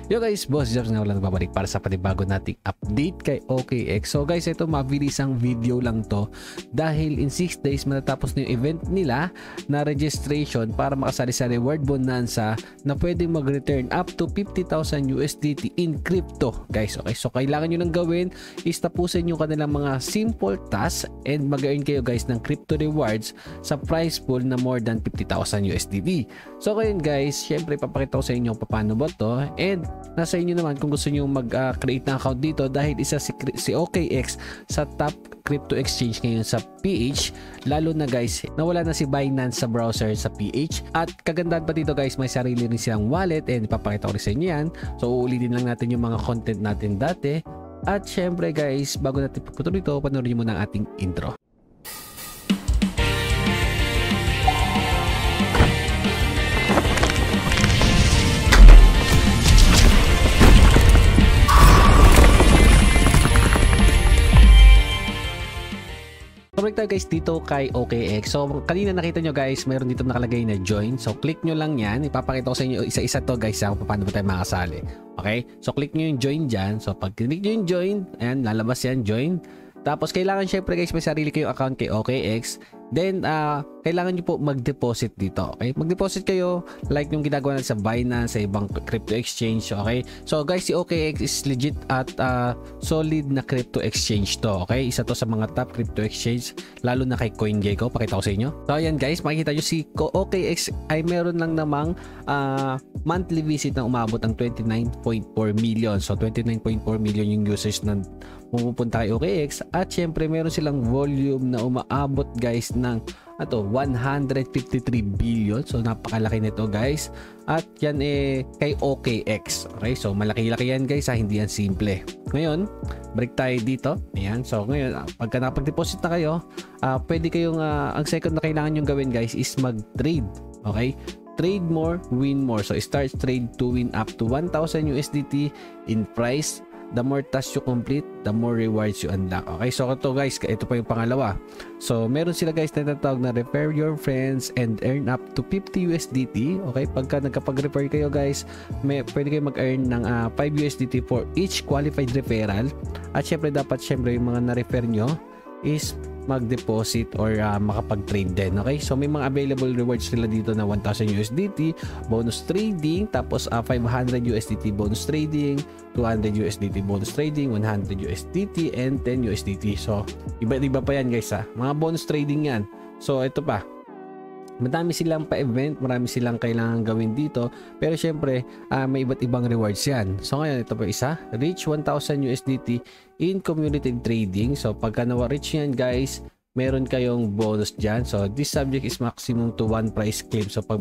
Yo guys, Boss Jobs nga wala nagbabalik para sa panibago nating update kay OKX. So guys, ito mabilisang video lang to dahil in 6 days matatapos na yung event nila na registration para makasali sa reward bonanza na pwedeng mag-return up to 50,000 USDT in crypto guys. Okay, so kailangan nyo lang gawin is tapusin yung kanilang mga simple tasks and mag-earn kayo guys ng crypto rewards sa prize pool na more than 50,000 USDT. So ngayon guys, syempre papakita ko sa inyo paano ba to, and nasa inyo naman kung gusto nyo mag-create ng account dito dahil isa si OKX sa top crypto exchange ngayon sa PH, lalo na guys nawala na si Binance sa browser sa PH. At kagandahan pa dito guys, may sarili rin silang wallet and ipapakita ko rin sa inyo yan. So uulitin lang natin yung mga content natin dati. At syempre guys, bago natin pagpatuloy ito, panoorin nyo muna ang ating intro. Balik tayo guys dito kay OKX. So kanina nakita nyo guys, mayroon dito nakalagay na join. So click nyo lang yan. Ipapakita ko sa inyo isa-isa to guys kung paano ba tayo makasali. Okay? So click nyo yung join dyan. So pag click nyo yung join, ayan, lalabas yan, join. Tapos kailangan syempre guys may sarili kayong account kay OKX. Then kailangan nyo po mag-deposit dito. Okay? Mag-deposit kayo like yung ginagawa natin sa Binance, sa ibang crypto exchange. Okay? So guys, si OKX is legit at solid na crypto exchange to. Okay? Isa to sa mga top crypto exchange, lalo na kay CoinGecko. Pakita ko sa inyo. So ayan guys, makikita nyo si OKX ay meron lang namang monthly visit na umabot ang 29.4 million. So 29.4 million yung users na pumupunta kay OKX. At syempre meron silang volume na umaabot guys ng 153 billion. So napakalaki nito guys. At yan kay OKX. Okay, so malaki-laki yan guys, hindi yan simple. Ngayon, break tayo dito. Ayan, so ngayon pagka nakapag-deposit na kayo, pwede kayong ang second na kailangan nyo gawin guys is mag-trade. Okay, trade more, win more. So start trade to win up to 1,000 USDT in price. The more tasks you complete, the more rewards you unlock. Okay, so ito guys, ito pa yung pangalawa. So meron sila guys na tatawag na refer your friends and earn up to 50 USDT. Okay, pagka nagkapag-refer kayo guys, pwede kayo mag-earn ng 5 USDT for each qualified referral. At syempre dapat yung mga na-refer nyo is mag-deposit or makapag-trade din. Okay, so may mga available rewards sila dito na 1,000 USDT bonus trading, tapos 500 USDT bonus trading, 200 USDT bonus trading, 100 USDT and 10 USDT. So iba-iba pa yan guys mga bonus trading yan. So ito pa, madami silang pa-event, marami silang kailangan gawin dito, pero syempre may iba't ibang rewards yan. So ngayon ito pa isa, reach 1,000 USDT in community trading. So pagka na-reach yan guys, meron kayong bonus dyan. So this subject is maximum to 1 prize claim. So pag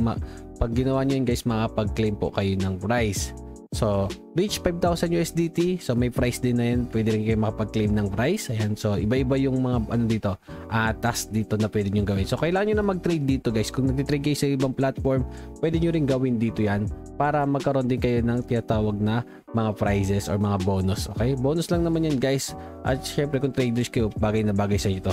ginawa nyo yan guys, makapag-claim po kayo ng prize. So reach 5,000 USDT, so may price din na yan, pwede rin kayo makapag-claim ng price. Ayan, so iba-iba yung mga dito, task dito na pwede nyo gawin. So kailangan nyo na mag-trade dito guys. Kung nag-trade kayo sa ibang platform, pwede nyo rin gawin dito yan para magkaroon din kayo ng tinatawag na mga prizes or mga bonus. Okay, bonus lang naman yan guys. At syempre kung traders kayo, bagay na bagay sa ito.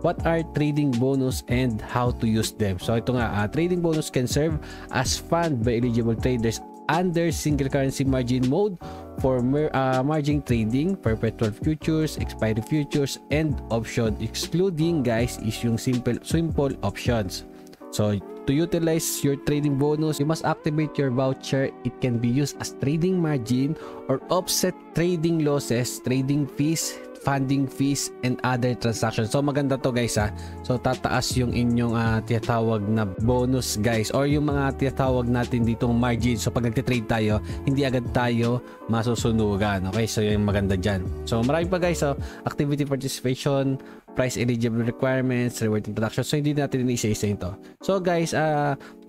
What are trading bonus and how to use them? So ito nga, trading bonus can serve as fund by eligible traders under single currency margin mode for margin trading, perpetual futures, expiry futures, and option. Excluding guys is yung simple options. So to utilize your trading bonus, you must activate your voucher. It can be used as trading margin or offset trading losses, trading fees, funding fees, and other transactions. So maganda to guys So tataas yung inyong tinatawag na bonus guys, or yung mga tinatawag natin ditong margin. So pag nagtitrade tayo, hindi agad tayo masusunugan. Okay, so yung maganda dyan. So marami pa guys. So activity participation, price eligible requirements, reward introduction. So hindi natin isa-isa ito. So guys,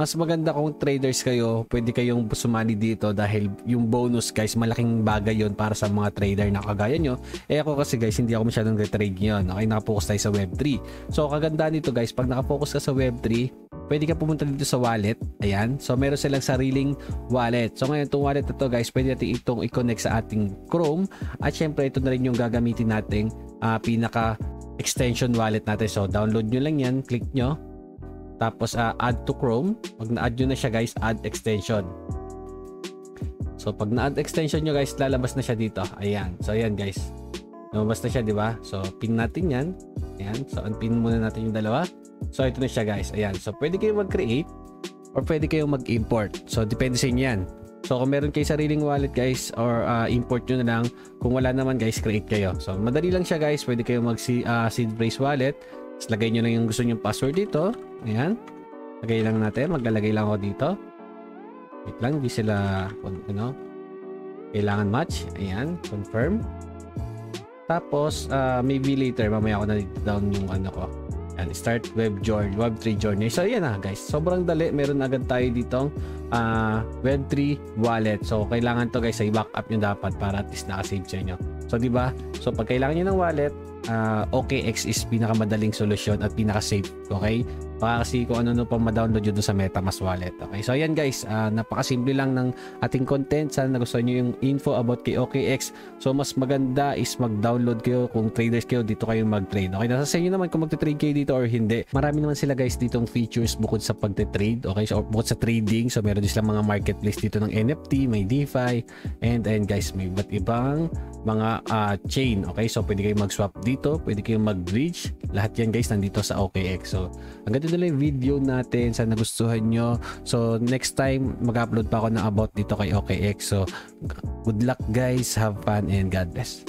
mas maganda kung traders kayo, pwede kayong sumali dito dahil yung bonus guys, malaking bagay yon para sa mga trader na kagaya nyo. Ako kasi guys, hindi ako masyadong trade ngayon. Okay, nakapokus tayo sa Web3. So kagandaan nito guys, pag nakapokus ka sa Web3, pwede ka pumunta dito sa wallet. Ayan, so meron silang sariling wallet. So ngayon itong wallet na to guys, pwede natin itong i-connect sa ating Chrome. At syempre ito na rin yung gagamitin nating pinaka extension wallet natin. So download nyo lang yan, click nyo, tapos add to Chrome. Pag na-add nyo na siya guys, add extension. So pag na-add extension nyo guys, lalabas na siya dito. Ayan. So ayan guys. Lumabas na siya, di ba? So pin natin yan. Ayan. So unpin muna natin yung dalawa. So ito na siya guys. Ayan. So pwede kayong mag-create or pwede kayong mag-import. So depende sa inyo yan. So kung meron kayo sariling wallet guys or import nyo na lang. Kung wala naman guys, create kayo. So madali lang siya guys. Pwede kayong seed phrase wallet. Tapos lagay nyo lang yung gusto nyo password dito. Ayan. Lagay lang natin. Maglalagay lang ako dito. Wait lang. Hindi sila kailangan match. Ayan. Confirm. Tapos maybe later mamaya ako na-down yung ko. Ayan. Start Web3 journey. So ayan na guys. Sobrang dali. Meron agad tayo ditong Web3 wallet. So kailangan to guys ay backup nyo dapat para at least nakasave sa inyo. So diba? So pag kailangan nyo ng wallet, OKX is pinakamadaling solusyon at pinaka-safe. Okay? Baka kasi kung ano pang ma-download yun sa MetaMask wallet. Okay? So ayan guys, napakasimple lang ng ating content. Sana nagustuhan nyo yung info about kay OKX. So mas maganda is mag-download kayo kung traders kayo, dito kayo mag-trade. Okay? Nasa sa inyo naman kung mag-trade kayo dito or hindi. Marami naman sila guys ditong features bukod sa pag-trade. Okay? So bukod sa trading, so meron din silang mga marketplace dito ng NFT, may DeFi, and guys, may iba't ibang mga chain. Okay? So pwede kayong mag-swap dito, pwede kayong mag-bridge. Lahat yan guys nandito sa OKX. So ang ganda na yung video natin. Sana nagustuhan nyo. So next time mag-upload pa ako ng about dito kay OKX. So good luck guys, have fun and God bless.